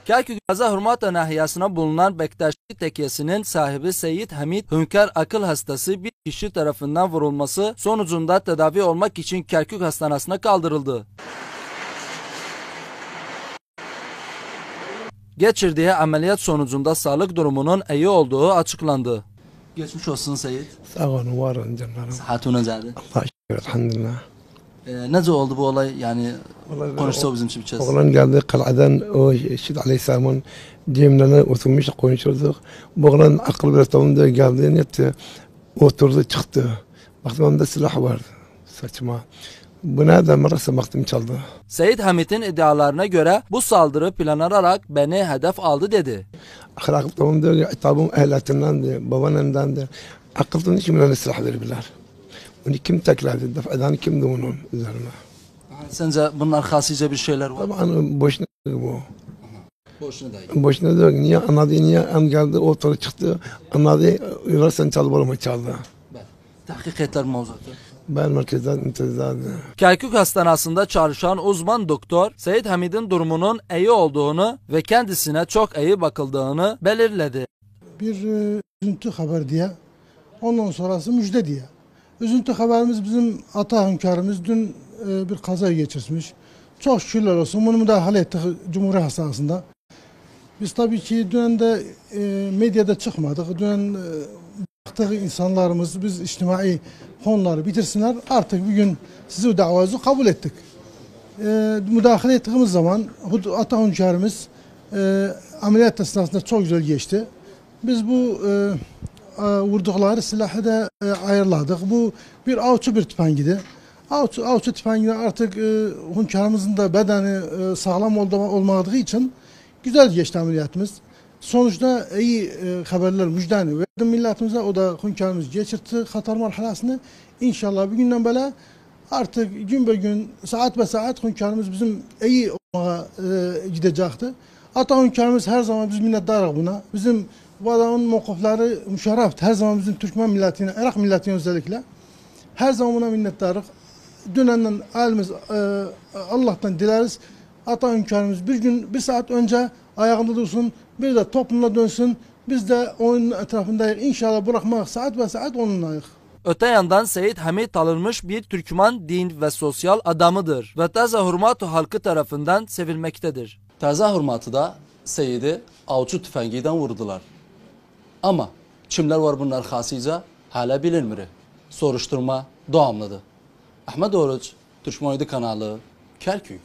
Kerkük Gaza Hurmata nahiyasına bulunan Bektaşi Tekkesi'nin sahibi Seyit Hamit Hünkar akıl hastası bir kişi tarafından vurulması sonucunda tedavi olmak için Kerkük Hastanesi'ne kaldırıldı. Geçirdiği ameliyat sonucunda sağlık durumunun iyi olduğu açıklandı. Geçmiş olsun Seyit. Sağ olun, var olun canlarım. Sıhhatun necadı? Allah'a şükür, elhamdülillah. Nece oldu bu olay? Yani konuşsa bizim için bir Oğlan geldi kal'adan, o Şid Aleyhisselam'ın cemlerine oturmuş konuşurduk. Bu oğlan akıl biraz tamamda geldi, netti, oturdu çıktı. Baktım onda silah vardı, saçma. Buna da marasa baktım çaldı. Seyit Hamit'in iddialarına göre bu saldırı planlanarak beni hedef aldı dedi. Akıl tamamda itabım ehliyetindendi, babanındandı. Akıldan hiç kimlerine silah verirler. Onu kim tekrardı, defadan kimdi onun üzerine. Sence bunlar hasice bir şeyler var? Tabii boşuna bu. Boşuna değil. Boşuna da niye anladı, niye an geldi, ortada çıktı, anladı, sen çalıp olma çaldı. Tahkikatlar mevzuatı. Ben merkezden intizardı. Kerkük Hastanesi'nde çalışan uzman doktor Seyit Hamid'in durumunun iyi olduğunu ve kendisine çok iyi bakıldığını belirledi. Bir üzüntü haber diye, ondan sonrası müjde diye. Üzüntü haberimiz bizim ata hünkârımız dün bir kaza geçirmiş. Çok şükürler olsun bunu müdahale ettik Cumhuriyet Hastanesi'nde. Biz tabii ki dün de medyada çıkmadık. Dün baktık insanlarımız biz içtimai konuları bitirsinler. Artık bir gün sizi davanızı kabul ettik. Müdahale ettiğimiz zaman ata hünkârımız ameliyat esnasında çok güzel geçti. Biz bu vurdukları silahı da ayarladık. Bu bir avcı bir tüfengiydi. Avcı tüfengine artık hünkârımızın da bedeni sağlam olmadığı için güzel geçti ameliyatımız. Sonuçta iyi haberler müjdani verdim milletimize. O da hünkârımız geçirdi hatar marhalasını. İnşallah bir günden böyle artık gün be gün saat be saat hünkârımız bizim iyi olmaya gidecekti. Ata hünkârımız her zaman biz minnettarız buna. Bizim bu adamın mevkufları müşerrefti. Her zaman bizim Türkmen milletine, Irak milletine özellikle. Her zaman buna minnettarız. Dönenden halimiz Allah'tan dileriz. Ata hünkârımız bir gün, bir saat önce ayağında dursun, bir de toplumla dönsün. Biz de onun etrafındayız. İnşallah bırakmak saat ve saat onunlayız. Öte yandan Seyit Hamid tanınmış bir Türkmen din ve sosyal adamıdır ve Taza Hurmatu halkı tarafından sevilmektedir. Taza Hurmatı'da Seyit'i avcı tüfengiyle vurdular. Ama kimler var bunlar hasice hala bilinmir. Soruşturma devamlıdır. Ahmet Oruç, Türkmen kanalı, Kerkük.